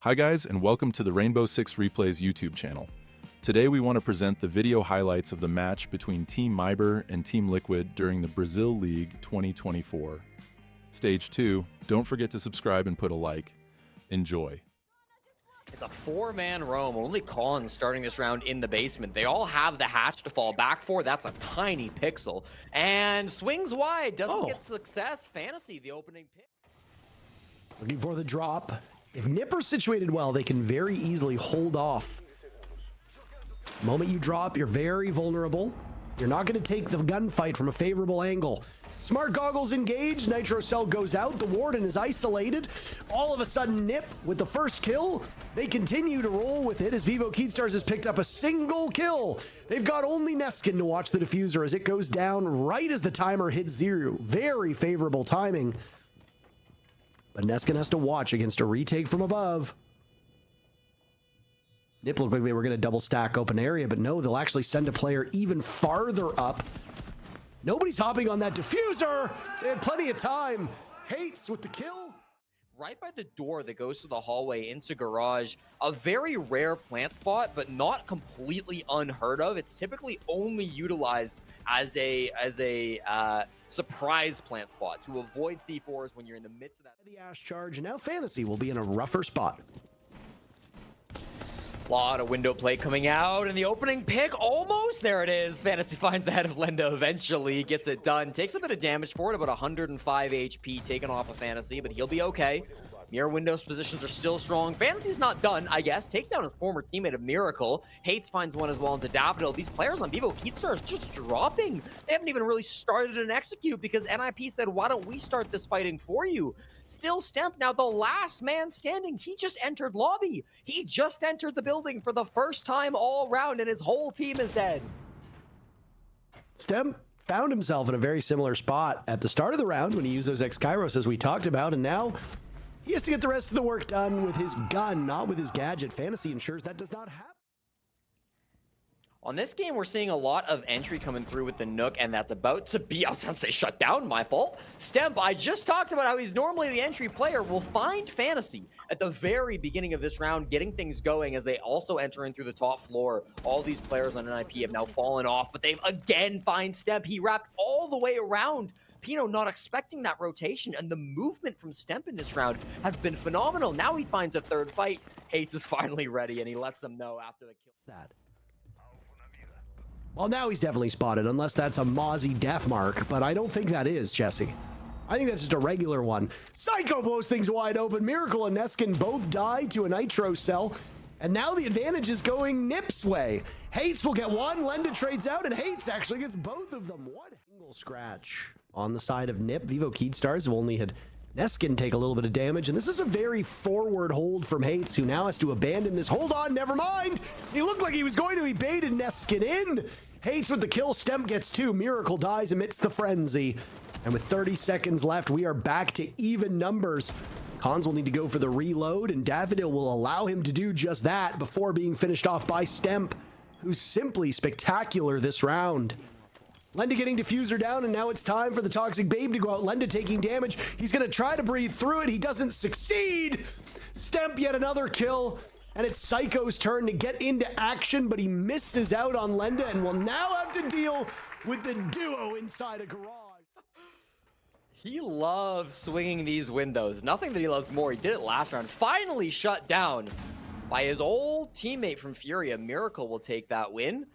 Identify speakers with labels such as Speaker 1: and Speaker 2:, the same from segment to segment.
Speaker 1: Hi guys, and welcome to the Rainbow Six Replays YouTube channel. Today we want to present the video highlights of the match between Team MIBR and Team Liquid during the Brazil League 2024. Stage 2, don't forget to subscribe and put a like. Enjoy.
Speaker 2: It's a four-man roam, only Colin starting this round in the basement. They all have the hatch to fall back for. That's a tiny pixel. And swings wide, doesn't get success. Fantasy, the opening pick.
Speaker 3: Looking for the drop. If Nipper's situated well, they can very easily hold off. The moment you drop, you're very vulnerable. You're not going to take the gunfight from a favorable angle. Smart goggles engaged. Nitro cell goes out. The warden is isolated. All of a sudden, Nip with the first kill. They continue to roll with it as Vivo Keydstars has picked up a single kill. They've got only Neskin to watch the diffuser as it goes down right as the timer hits 0. Very favorable timing. But Neskin has to watch against a retake from above. Nip looked like they were going to double stack open area, but no, they'll actually send a player even farther up. Nobody's hopping on that diffuser. They had plenty of time. Hates with the kill.
Speaker 2: Right by the door that goes to the hallway into garage, a very rare plant spot, but not completely unheard of. It's typically only utilized as a surprise plant spot to avoid C4s when you're in the midst of that.
Speaker 3: The Ash charge, and now Fantasy will be in a rougher spot.
Speaker 2: Lot of window play coming out, and the opening pick, almost, there it is. Fantasy finds the head of Lenda eventually, gets it done. Takes a bit of damage for it, about 105 HP taken off of Fantasy, but he'll be okay. Mirror Windows positions are still strong. Fantasy's not done, I guess. Takes down his former teammate of Miracle. Hates finds one as well into Daffodil. These players on Vivo Keydstars just dropping. They haven't even really started an execute because NIP said, why don't we start this fighting for you? Still Stemp, now the last man standing. He just entered lobby. He just entered the building for the first time all round, and his whole team is dead.
Speaker 3: Stemp found himself in a very similar spot at the start of the round when he used those X-Kairos as we talked about, and now he has to get the rest of the work done with his gun, not with his gadget. Fantasy ensures that does not happen.
Speaker 2: On this game, we're seeing a lot of entry coming through with the Nook, and that's about to be, I was going to say shut down, my fault. Stemp, I just talked about how he's normally the entry player, will find Fantasy at the very beginning of this round, getting things going as they also enter in through the top floor. All these players on NIP have now fallen off, but they've again find Stemp. He wrapped all the way around. Pino not expecting that rotation, and the movement from Stemp in this round has been phenomenal. Now he finds a third fight. Hates is finally ready, and he lets them know after the kill.
Speaker 3: That. Well, now he's definitely spotted, unless that's a Mozzie death mark, but I don't think that is, Jesse. I think that's just a regular one. Psycho blows things wide open. Miracle and Neskin both die to a Nitro cell, and now the advantage is going Nip's way. Hates will get one, Lenda trades out, and Hates actually gets both of them. What single scratch on the side of Nip. Vivo Keydstars have only had Neskin take a little bit of damage, and this is a very forward hold from Hates, who now has to abandon this. Hold on, never mind. He looked like he was going to be baited Neskin in. Hates with the kill, Stemp gets 2. Miracle dies amidst the frenzy. And with 30 seconds left, we are back to even numbers. Cons will need to go for the reload, and Daffodil will allow him to do just that before being finished off by Stemp, who's simply spectacular this round. Lenda getting diffuser down, and now it's time for the Toxic Babe to go out. Lenda taking damage. He's going to try to breathe through it. He doesn't succeed. Stemp yet another kill, and it's Psycho's turn to get into action, but he misses out on Lenda and will now have to deal with the duo inside a garage.
Speaker 2: He loves swinging these windows. Nothing that he loves more. He did it last round. Finally shut down by his old teammate from FURIA. Miracle will take that win.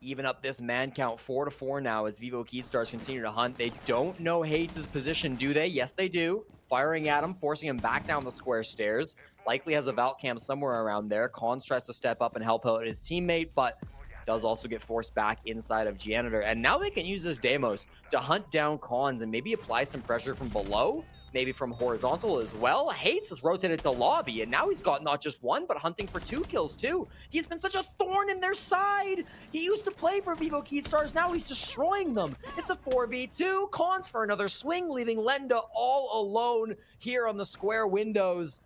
Speaker 2: Even up this man count 4-4 now as Vivo Keydstars continue to hunt. They don't know Hates' position, do they? Yes, they do. Firing at him, forcing him back down the square stairs. Likely has a Valk cam somewhere around there. Cons tries to step up and help out his teammate, but does also get forced back inside of Janitor. And now they can use this Deimos to hunt down Cons and maybe apply some pressure from below. Maybe from horizontal as well. Hates has rotated to lobby, and now he's got not just one, but hunting for 2 kills too. He's been such a thorn in their side. He used to play for Vivo Keydstars, now he's destroying them. It's a 4v2. Cons for another swing, leaving Lenda all alone here on the square windows.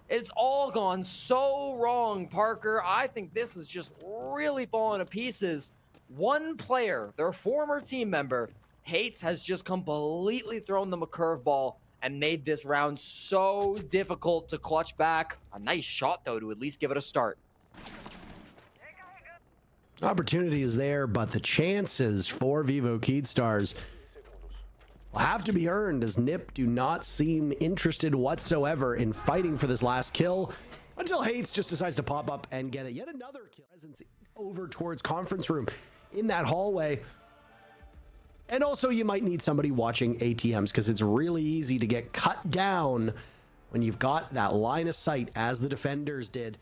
Speaker 2: It's all gone so wrong, Parker. I think this is just really falling to pieces. One player, their former team member, Hates, has just completely thrown them a curveball, and made this round so difficult to clutch back. A nice shot, though, to at least give it a start.
Speaker 3: Opportunity is there, but the chances for Vivo Keedstars will have to be earned, as Nip do not seem interested whatsoever in fighting for this last kill until Hates just decides to pop up and get it. Yet another kill. Presence over towards conference room in that hallway. And also you might need somebody watching ATMs, because it's really easy to get cut down when you've got that line of sight as the defenders did.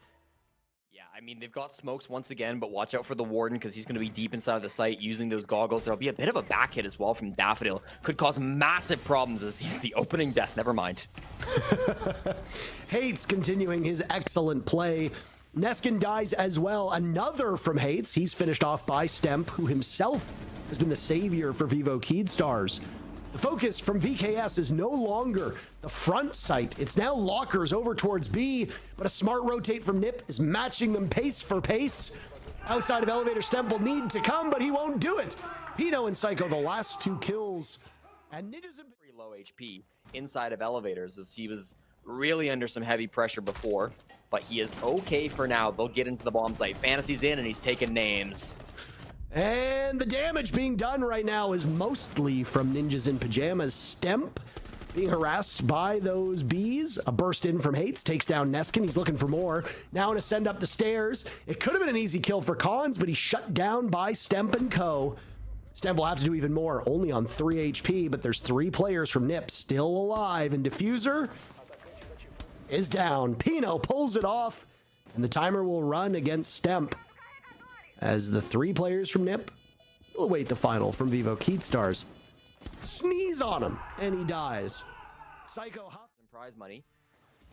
Speaker 2: Yeah, I mean, they've got smokes once again, but watch out for the Warden, because he's going to be deep inside of the site using those goggles. There'll be a bit of a back hit as well from Daffodil. Could cause massive problems as he's the opening death. Never mind.
Speaker 3: Hates continuing his excellent play. Neskin dies as well. Another from Hates. He's finished off by Stemp, who himself has been the savior for Vivo Keedstars. The focus from VKS is no longer the front site. It's now lockers over towards B, but a smart rotate from Nip is matching them pace for pace. Outside of elevator, Stemp will need to come, but he won't do it. Pino and Psycho, the last 2 kills. And Ninja's
Speaker 2: Pretty low HP inside of elevators, as he was really under some heavy pressure before, but he is okay for now. They'll get into the bomb site. Fantasy's in, and he's taking names.
Speaker 3: And the damage being done right now is mostly from Ninjas in Pyjamas. Stemp being harassed by those bees. A burst in from Hates takes down Neskin. He's looking for more. Now an ascend up the stairs. It could have been an easy kill for Collins, but he's shut down by Stemp and co. Stemp will have to do even more, only on 3 HP, but there's 3 players from Nip still alive, and Diffuser is down. Pino pulls it off, and the timer will run against Stemp, as the 3 players from Nip will await the final from Vivo Keedstars. Sneeze on him, and he dies. Psycho Huff
Speaker 2: And prize money.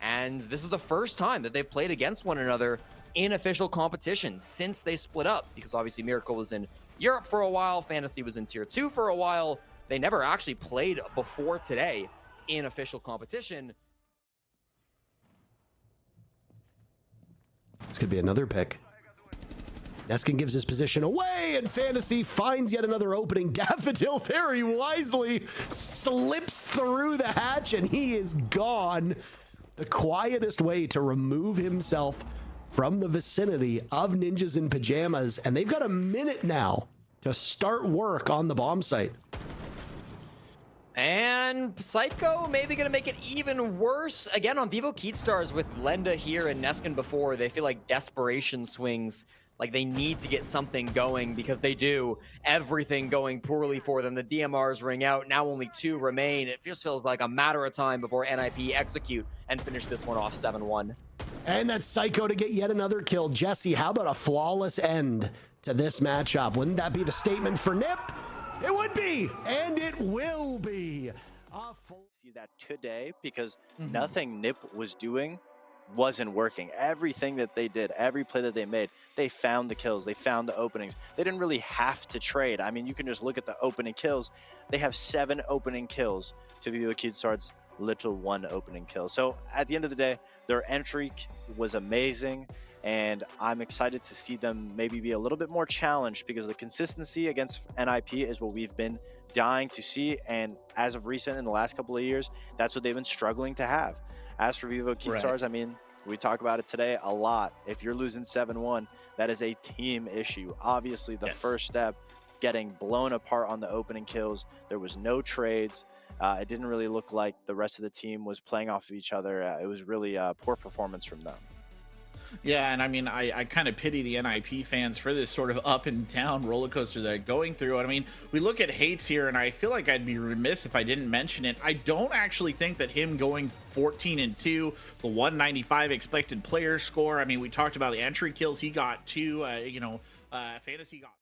Speaker 2: And this is the first time that they've played against one another in official competitions since they split up, because obviously Miracle was in Europe for a while, Fantasy was in Tier 2 for a while. They never actually played before today in official competition.
Speaker 3: This could be another pick. Neskin gives his position away, and Fantasy finds yet another opening. Daffodil very wisely slips through the hatch, and he is gone. The quietest way to remove himself from the vicinity of Ninjas in Pyjamas, and they've got a minute now to start work on the bomb site.
Speaker 2: And Psycho maybe going to make it even worse. Again, on Vivo Keedstars with Lenda here and Neskin before, they feel like desperation swings. Like they need to get something going, because they do. Everything going poorly for them. The DMRs ring out. Now only 2 remain. It just feels like a matter of time before NIP execute and finish this one off 7-1.
Speaker 3: And that's Psycho to get yet another kill. Jesse, how about a flawless end to this matchup? Wouldn't that be the statement for Nip? It would be, and it will be.
Speaker 4: See that today, because nothing Nip was doing wasn't working. Everything that they did, every play that they made, they found the kills, they found the openings. They didn't really have to trade. I mean, you can just look at the opening kills. They have 7 opening kills to Vivo Keedstars' little 1 opening kill. So at the end of the day, their entry was amazing, and I'm excited to see them maybe be a little bit more challenged, because the consistency against NIP is what we've been dying to see, and as of recent, in the last couple of years, that's what they've been struggling to have. As for Vivo Keedstars, I mean, we talk about it today a lot. If you're losing 7-1, that is a team issue. Obviously, the first step, getting blown apart on the opening kills. There was no trades. It didn't really look like the rest of the team was playing off of each other. It was really a poor performance from them.
Speaker 5: Yeah, and I mean, I kind of pity the NIP fans for this sort of up and down roller coaster they're going through. And I mean, we look at Hates here, and I feel like I'd be remiss if I didn't mention it. I don't actually think that him going 14-2, the 195 expected player score. I mean, we talked about the entry kills. He got 2, Fantasy got